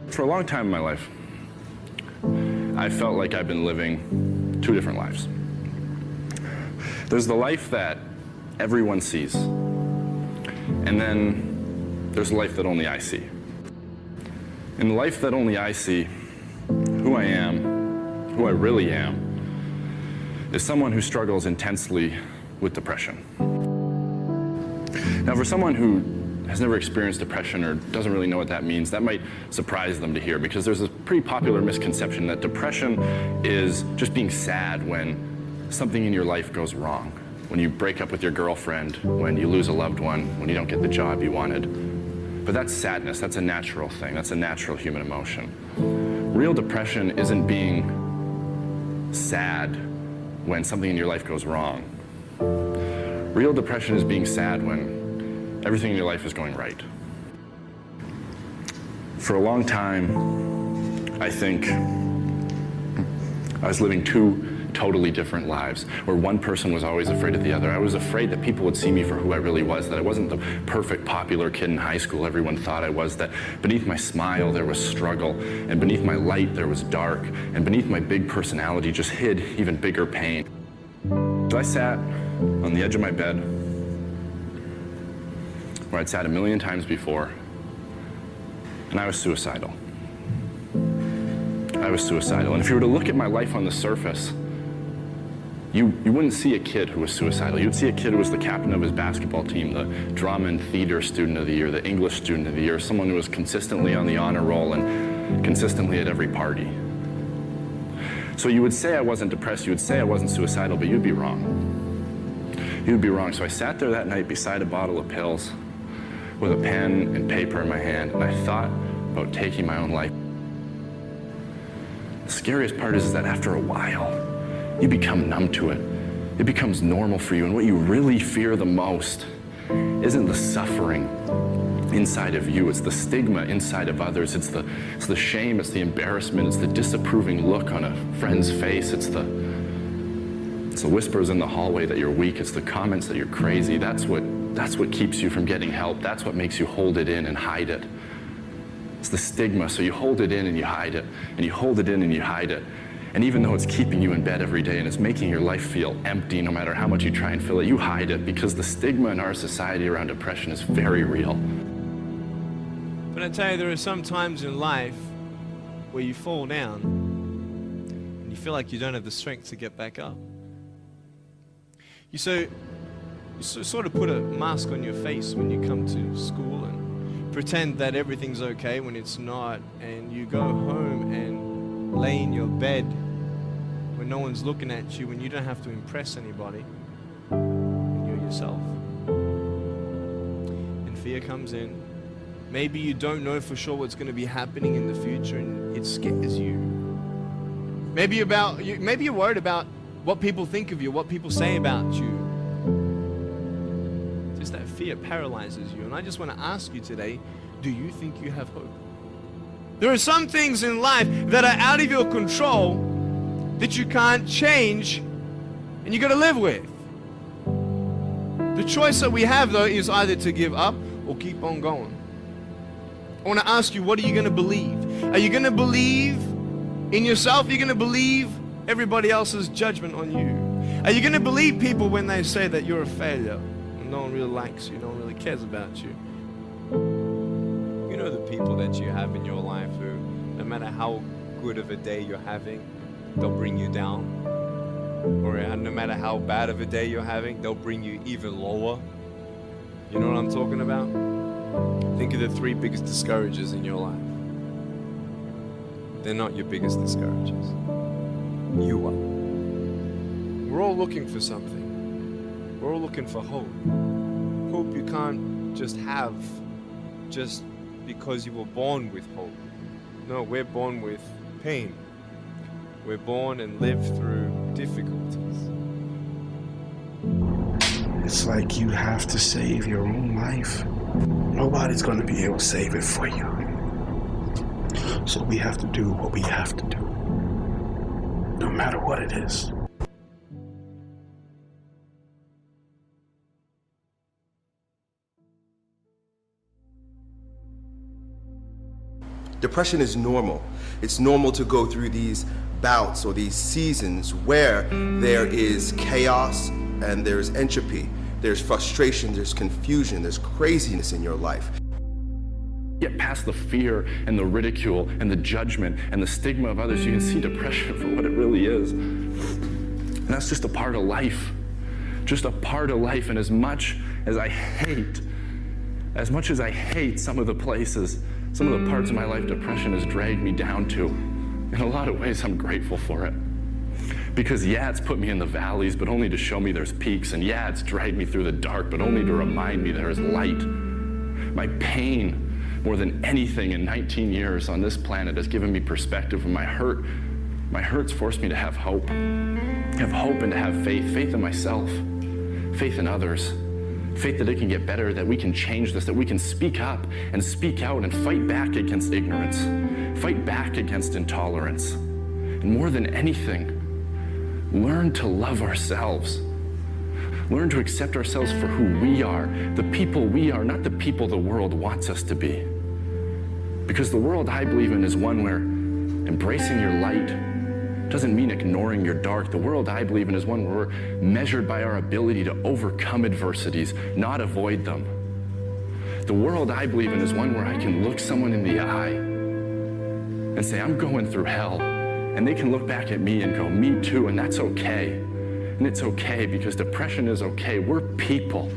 For a long time in my life, I felt like I've been living two different lives. There's the life that everyone sees, and then there's the life that only I see. In the life that only I see, who I am, who I really am, is someone who struggles intensely with depression. Now, for someone who has never experienced depression or doesn't really know what that means, that might surprise them to hear, because there's a pretty popular misconception that depression is just being sad when something in your life goes wrong. When you break up with your girlfriend, when you lose a loved one, when you don't get the job you wanted. But that's sadness, that's a natural thing, that's a natural human emotion. Real depression isn't being sad when something in your life goes wrong. Real depression is being sad when everything in your life is going right. For a long time, I think I was living two totally different lives, where one person was always afraid of the other. I was afraid that people would see me for who I really was, that I wasn't the perfect, popular kid in high school everyone thought I was, that beneath my smile there was struggle, and beneath my light there was dark, and beneath my big personality just hid even bigger pain. So I sat on the edge of my bed, where I'd sat a million times before, and I was suicidal. I was suicidal. And if you were to look at my life on the surface, you wouldn't see a kid who was suicidal. You'd see a kid who was the captain of his basketball team, the drama and theater student of the year, the English student of the year, someone who was consistently on the honor roll and consistently at every party. So you would say I wasn't depressed, you would say I wasn't suicidal, but you'd be wrong. You'd be wrong. So I sat there that night beside a bottle of pills with a pen and paper in my hand, and I thought about taking my own life. The scariest part is that after a while, you become numb to it. It becomes normal for you, and what you really fear the most isn't the suffering inside of you, it's the stigma inside of others, it's the shame, it's the embarrassment, it's the disapproving look on a friend's face, it's the whispers in the hallway that you're weak, it's the comments that you're crazy. That's what keeps you from getting help. That's what makes you hold it in and hide it. It's the stigma, so you hold it in and you hide it, and you hold it in and you hide it. And even though it's keeping you in bed every day and it's making your life feel empty no matter how much you try and fill it, you hide it because the stigma in our society around depression is very real. But I tell you, there are some times in life where you fall down and you feel like you don't have the strength to get back up. You sort of put a mask on your face when you come to school and pretend that everything's okay when it's not, and you go home and lay in your bed when no one's looking at you, when you don't have to impress anybody, and you're yourself. And fear comes in. Maybe you don't know for sure what's going to be happening in the future, and it scares you. Maybe you're worried about what people think of you, what people say about you. Just that fear paralyzes you. And I just want to ask you today, do you think you have hope? There are some things in life that are out of your control that you can't change, and you got to live with. The choice that we have, though, is either to give up or keep on going. I want to ask you, what are you going to believe? Are you going to believe in yourself? Are you going to believe everybody else's judgment on you? Are you going to believe people when they say that you're a failure and no one really likes you, no one really cares about you? You know the people that you have in your life who, no matter how good of a day you're having, they'll bring you down. Or no matter how bad of a day you're having, they'll bring you even lower. You know what I'm talking about? Think of the 3 biggest discouragers in your life. They're not your biggest discouragers. You are. We're all looking for something. We're all looking for hope. Hope you can't just have just because you were born with hope. No, we're born with pain. We're born and live through difficulties. It's like you have to save your own life. Nobody's going to be able to save it for you. So we have to do what we have to do, no matter what it is. Depression is normal. It's normal to go through these bouts or these seasons where there is chaos and there's entropy, there's frustration, there's confusion, there's craziness in your life. Get past the fear and the ridicule and the judgment and the stigma of others, you can see depression for what it really is. And that's just a part of life. Just a part of life. And as much as I hate some of the places, some of the parts of my life depression has dragged me down to, in a lot of ways I'm grateful for it. Because yeah, it's put me in the valleys, but only to show me there's peaks. And yeah, it's dragged me through the dark, but only to remind me there is light. My pain, more than anything in 19 years on this planet, has given me perspective. And my hurt's forced me to have hope. Have hope and to have faith. Faith in myself. Faith in others. Faith that it can get better, that we can change this, that we can speak up and speak out and fight back against ignorance. Fight back against intolerance. And more than anything, learn to love ourselves. Learn to accept ourselves for who we are, the people we are, not the people the world wants us to be. Because the world I believe in is one where embracing your light doesn't mean ignoring your dark. The world I believe in is one where we're measured by our ability to overcome adversities, not avoid them. The world I believe in is one where I can look someone in the eye and say, I'm going through hell. And they can look back at me and go, me too, and that's okay. And it's okay because depression is okay. We're people.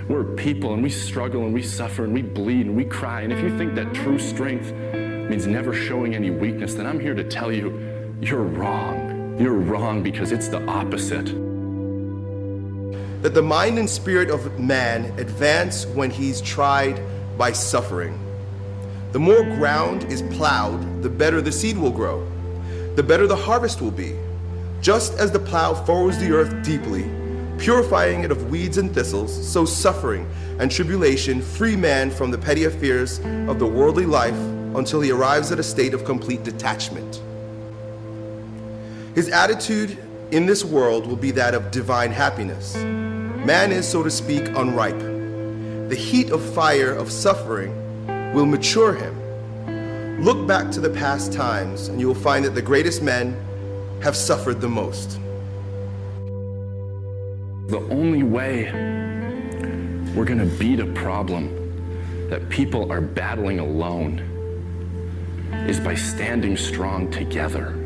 We're people, and we struggle and we suffer and we bleed and we cry. And if you think that true strength means never showing any weakness, then I'm here to tell you, you're wrong. You're wrong because it's the opposite. That the mind and spirit of man advance when he's tried by suffering. The more ground is plowed, the better the seed will grow, the better the harvest will be. Just as the plow furrows the earth deeply, purifying it of weeds and thistles, so suffering and tribulation free man from the petty affairs of the worldly life until he arrives at a state of complete detachment. His attitude in this world will be that of divine happiness. Man is, so to speak, unripe. The heat of fire of suffering will mature him. Look back to the past times and you will find that the greatest men have suffered the most. The only way we're going to beat a problem that people are battling alone is by standing strong together.